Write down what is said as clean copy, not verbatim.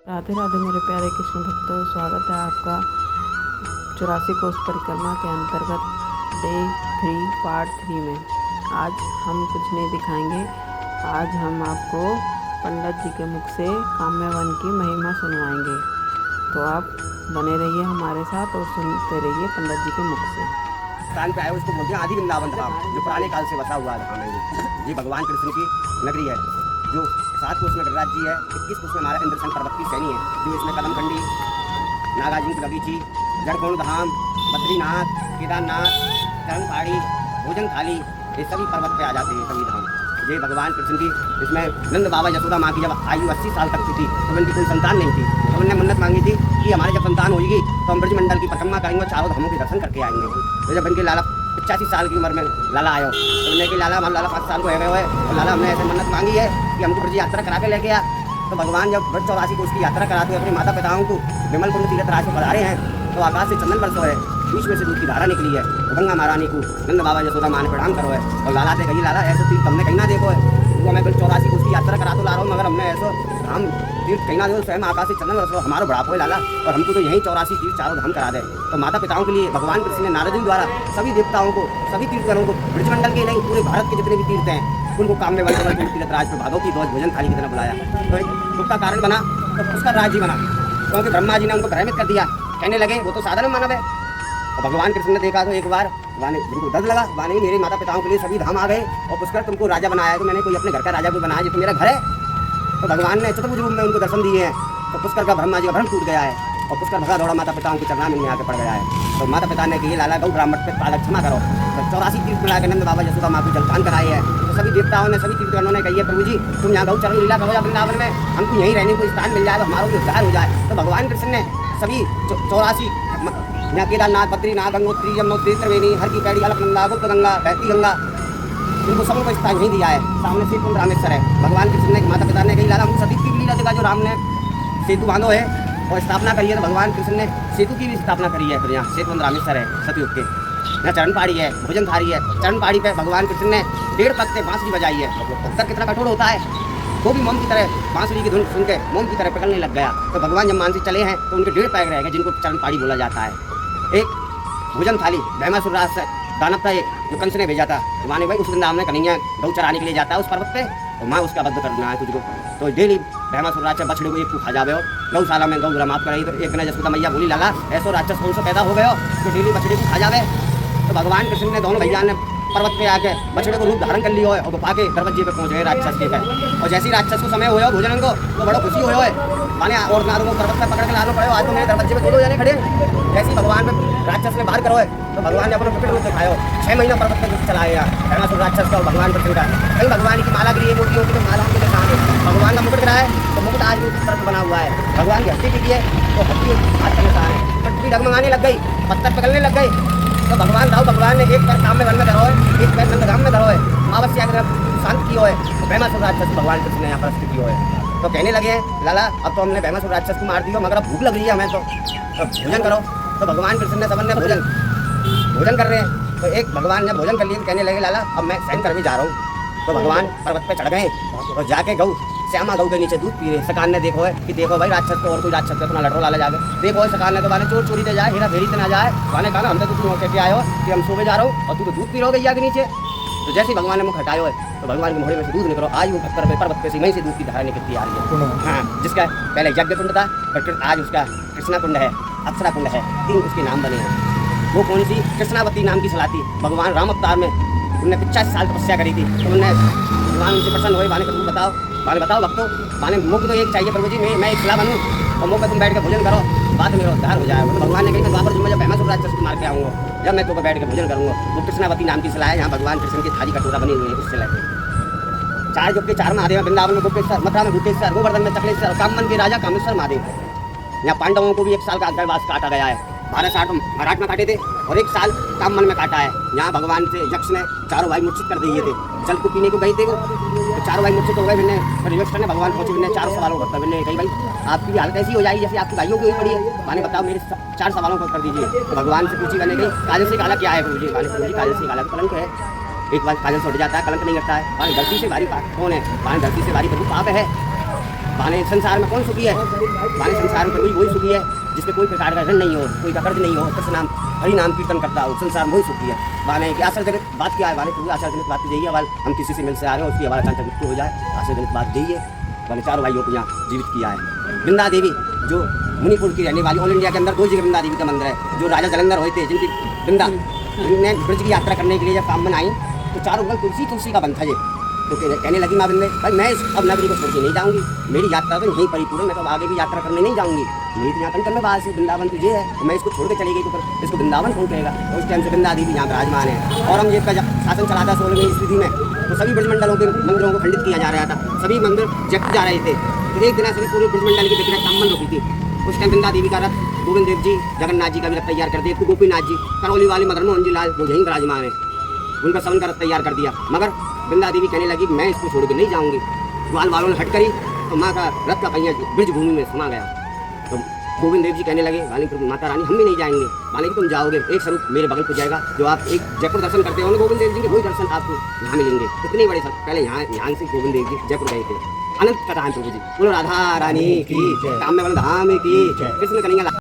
राधे राधे मेरे प्यारे कृष्ण भक्तों, स्वागत है आपका 84 कोस परिक्रमा के अंतर्गत डे 3 पार्ट 3 में। आज हम कुछ नहीं दिखाएंगे। आज हम आपको पंडित जी के मुख से काम्यवन की महिमा सुनवाएंगे। तो आप बने रहिए हमारे साथ और सुनते रहिए पंडित जी के मुख से। स्थान पे आए उसको बोलते हैं आदि वृंदावन धाम, जो पुराने काल से बसा हुआ धाम है। ये भगवान कृष्ण की नगरी है, जो 7 कोस में गृहराज जी है, 21 कोस में हमारा इंद्रसेन पर्वत की सैनी है, जो इसमें कदमखंडी, नागार्जुन की बगीची, जड़कोण धाम, बद्रीनाथ, केदारनाथ, चरणपाड़ी, भोजन थाली, ये सभी पर्वत पे आ जाते हैं सभी धाम। ये भगवान कृष्ण की इसमें नंद बाबा यशोदा माँ की जब आयु 80 साल तक की थी तो उनकी कोई संतान नहीं थी, तो उन्होंने मन्नत मांगी थी कि हमारे जब संतान होगी तो हम ब्रजमंडल की परिक्रमा करेंगे, चारों धामों के दर्शन करके आएंगे। तो जब उनके लाला 85 साल की उम्र में लाला आयो तो उन्होंने कि लाला हम लाला 5 साल को है गए और लाला हमने ऐसे मन्नत मांगी है कि हमको ब्रज यात्रा करा के लेके आ। तो भगवान जब ब्रज 84 कोस की यात्रा कराते हुए अपने माता पिताओं को विमल कुंड तीर्थ राज को पधारे हैं, तो आकाश से चंदन बरसो है, बीच में से दूध की धारा निकली है। गंगा महारानी को नंद बाबा यशोदा माँ ने प्रणाम करो है और लाला से कही लाला ऐसे तीर्थ हमने कहीं ना देखो है, वो मैं 84 कोस की यात्रा करा तो ला रहा हूँ, मगर हमने ऐसा हम तीर्थ कहीं ना देखो, स्वयं आकाश से चंदन बरसो हमारा बढ़ापो है लाला, और हमको तो यही 84 तीर्थ चारों धाम करा दे। तो माता पिताओं के लिए भगवान कृष्ण ने नारद जी द्वारा सभी देवताओं को, सभी तीर्थकरों को, ब्रजमंडल के नहीं पूरे भारत के जितने भी तीर्थ हैं उनको काम में तीर्थ राज पे भागो की ध्वज भोजन थाली की तरह बुलाया। तो एक दुख का कारण बना तो उसका राज ही बना, क्योंकि ब्रह्मा जी ने उनको भ्रमित कर दिया। कहने लगे वो तो साधारण मानव है। और भगवान कृष्ण ने देखा तो एक बार जिनको दर्द लगा वाने मेरे माता पिताओं के लिए सभी धाम आ गए और पुष्कर तुमको राजा बनाया है, तो मैंने कोई अपने घर का राजा कोई बनाया जो तो मेरा घर है। तो भगवान ने चतुर्भुज रूप में उनको दर्शन दिए हैं, तो पुष्कर का ब्रह्मा जी का भ्रम टूट गया है और पुष्कर भगा दौड़ा माता पिताओं के चरणां में आके पड़ गया है। तो माता पिता ने कही लाला गौ ब्राह्मण पे पालक क्षमा करो। तो 84 तीर्थ मिला के नंद बाबा यशोदा माँ को जलपान कराए है। तो सभी देवताओं ने, सभी तीर्थकरों ने कही है प्रभु जी तुम यहाँ गौ चरण लीला करो या वृंदावन में, हमको यहीं रहने को स्थान मिल जाए, हमारा भी उद्धार हो जाए। तो भगवान कृष्ण ने सभी 84 यहाँ केदारनाथ, बद्रीनाथ, गंगोत्री, यमुनोत्री, त्रिवेणी, हर की पैड़ी, अलकनंदा, गुप्त गंगा, बहती गंगा, इनको सबों को स्थान नहीं दिया है। सामने सेतु रामेश्वर है। भगवान कृष्ण ने माता पिता ने कही लाला हमको सती की लीला दिखा, जो राम ने सेतु बांधो है और स्थापना करी है। तो भगवान कृष्ण ने सेतु की भी स्थापना करी है। फिर यहाँ सेतु रामेश्वर है सतयुग के, यहाँ चरण पाड़ी है, भोजन थारी है। चरण पाड़ी पे भगवान कृष्ण ने 1.5 पत्ते बांसुरी बजाई है। पत्थर कितना कठोर होता है, वो भी मोम की तरह बांसुरी की धुन सुन के मोम की तरह पिघलने लग गया। तो भगवान जब मानसी चले हैं तो उनके 1.5 पैर रह गए, जिनको चरण पाड़ी बोला जाता है। एक भोजन थाली भैमासुर राज से दानव था, एक जो कंस ने भेजा था, माने भाई उस वृंदावन में कन्हैया गौ चराने के लिए जाता है उस पर्वत पे, तो माँ उसका बद्ध करना है तुझको। तो डेली भैमासुर राज से बछड़े को एक को खा जावे हो, गौशाला में गौ माफ कराई। तो एक दिन जसोदा मैया बोली लाला ऐसो राक्षस कौन सा पैदा हो गए हो तो डेली बछड़े को खा जावे। तो भगवान कृष्ण ने दोनों भैया ने पर्वत पे आके बछड़े को रूप धारण कर लिया है और गुफा के दरवाजे पे पहुंच गए राक्षस के घर। और जैसे राक्षस को समय हुआ भोजन को तो बड़ा खुशी हुआ है, माने और नारों को पर्वत पे पकड़ के लाना पड़े। आज तो मेरे दरवाजे पे 2 जने खड़े, जैसे भगवान पे राक्षस ने बाहर करो है तो भगवान ने अपना प्रकट रूप दिखाया। 6 महीना पर्वत पे चलाए भैमासुर राक्षस का भगवान कृष्ण का। कहीं भगवान की माला गिरी है, मूर्तियों की मालाओं के साथ भगवान का मुकुट गिरा है, तो मुकुट आज भी तरफ बना हुआ है। भगवान की हस्ती की है तो हस्ती हाथ का निशान है। पटरी डगमगाने लग गई, पत्थर पिघलने लग गए। तो भगवान ने एक पैर काम में वन में धरो है, एक पैर नंदगाम में धरो है, अवश्य शांत किया है। तो भैमासुर राक्षस भगवान कृष्ण ने यहाँ पर स्थित किया है। तो कहने लगे हैं लाला अब तो हमने भैमासुर राक्षस को मार दिया, मगर अब भूख लग रही है हमें, तो भोजन करो। तो भगवान कृष्ण ने सबने भोजन कर रहे हैं। तो एक भगवान ने भोजन कर लिया, कहने लगे लाला अब मैं सहन कर भी जा रहा हूँ। तो भगवान पर्वत पे चढ़ गए और जाके गौ श्यामा गौ के नीचे दूध पी रहे। सकान ने देखो है कि देखो भाई राक्षस को और कोई राक्षस को लड़ो लाला जाके देखो है। सकान ने तो वाले चोर चोरी से जाए, हेरा फेरी से ना जाए, वाने कहा हमने तो तुम कहते आए हो कि हम सोवे जा रहा हूँ और तू तो दूध पी रहो गैया के नीचे। तो जैसे भगवान ने मुख हटायो है तो भगवान के मोहरे में से दूध निकलो। आज वो पत्थर पे पर्वत पे से वहीं से दूध की धारा निकलती आ रही है। हाँ, जिसका पहले यज्ञ कुंड था पर आज उसका कृष्णा कुंड है, अप्सरा कुंड है, 3 उसके नाम बने हैं। वो कौन सी कृष्णावती नाम की सलाती भगवान राम अवतार में उन्होंने 85 साल तपस्या करी थी। तो उन्होंने भगवान उनसे प्रसन्न हुए, माने तुम बताओ, माने बताओ भक्तों, माने मुख तो एक चाहिए प्रभु जी, मैं एक खिला बनूँ और मुख में तुम बैठ के भोजन करो, बाद में मेरा उद्धार हो जाएगा। तो भगवान ने कही द्वापर जुग में जब भैमासुर राक्षस को मार के आऊँगा, जब मैं तो बैठ के भोजन करूँगा। वो कृष्णावती नाम की सलाह है, यहाँ भगवान कृष्ण की थाली कटोरा बनी हुई है उससे लेकर 4 युग के 4 महादेव, वृंदावन में गोपेश्वर, मथुरा में भूतेश्वर, गोवर्धन में चकलेश्वर, कामन के राजा कामेश्वर महादेव। यहाँ पांडवों को भी 1 साल का अज्ञातवास काटा गया है। 12 मराठ में काटे थे और 1 साल कामन में काटा है। यहाँ भगवान से यक्ष ने 4 भाई मूर्छित कर दिए थे, जल को पीने को गए थे वो, तो 4 भाई मूर्छित हो गए। फिर युधिष्ठिर ने भगवान पहुंचे, मैंने 4 सवालों का मैंने कही भाई आपकी भी हालत ऐसी हो जाएगी जैसे आपकी भाइयों की हुई पड़ी है, माने बताओ मेरे 4 सवालों को कर दीजिए। तो भगवान से पूछी मैंने कही काजल से काला क्या है प्रभु जी? माने काजल से काला कलंक है। एक बार काजल से उठ जाता है, कलंक नहीं करता है। माने धरती से भारी कौन है? माने धरती से भारी प्रभु पाप है। माने संसार में कौन सुखी है? माने संसार में वही सुखी है जिसमें कोई प्रकार का ऋण नहीं हो, कोई का कर्ज नहीं हो, कृष्ण नाम हरि नाम कीर्तन करता हो, संसार में वही सुखी है। माने कि आश्चर्यजनक बात क्या है? माने प्रभु आश्चर्यजनक बात तो यही है, हम किसी से मिल से आ रहे हैं, उसकी हमारा अचानक मृत्यु हो जाए, आश्चर्यजनक बात यही है। मैंने चारों भाइयों को यहाँ जीवित किया है। वृंदा देवी जो मुनिपुर की रहने वाली, ऑल इंडिया के अंदर 2 जगह वृंदा देवी का मंदिर है। जो राजा जलंधर हुए थे, जिनकी वृंदा ने ब्रज की यात्रा करने के लिए जब कामन आई तो चारों बगल तुलसी का बन था। तो कहने लगी माँ वृंदे, भाई मैं इस अब नगरी को छोड़ के नहीं जाऊँगी, मेरी यात्रा तो यहीं परिपूर्ण है, मैं तो आगे भी यात्रा करने नहीं जाऊँगी, मेरी तो यहाँ कंटन में बाहर से वृंदावन तुझे है, तो मैं इसको छोड़ के चली गई तो फिर इसको वृंदावन कौन कहेगा? तो उस टाइम से वृंदा देवी यहाँ विराजमान है। औरंगजेब का जब शासन चला था 16वीं ईस्वी में, तो सभी ब्रजमंडलों के मंदिरों को खंडित किया जा रहा था, सभी मंदिर जगत जा रहे थे। तो एक दिन से पूरे ब्रजमंडल की विग्रह कामन रुकी थी। उस टाइम वृंदा देवी का रथ गोविंद देव जी, जगन्नाथ जी का भी रथ तैयार कर दिया, गोपीनाथ जी, करौली वाले मदन मोहन जी लाल वो यहीं विराजमान है, उनका सवन का रथ तैयार कर दिया। मगर वृंदा देवी कहने लगी मैं इसको छोड़ के नहीं जाऊँगी। ग्वाल वालों ने हट करी तो माँ का रथ का पहिया ब्रज भूमि में समा गया। तो गोविंद देव जी कहने लगे वाली माता रानी हम भी नहीं जाएंगे, माने कि तुम जाओगे, एक स्वरूप मेरे बगल को जाएगा। जो आप एक जयपुर दर्शन करते हो गोविंद देव जी के, वही दर्शन आपको यहाँ मिलेंगे। इतने बड़े पहले यहाँ से गोविंद देव जी जयपुर गए थे। अनंत कथा है प्रभु जी। बोलो राधा रानी की, काम्य धाम की, कृष्ण कन्हैया।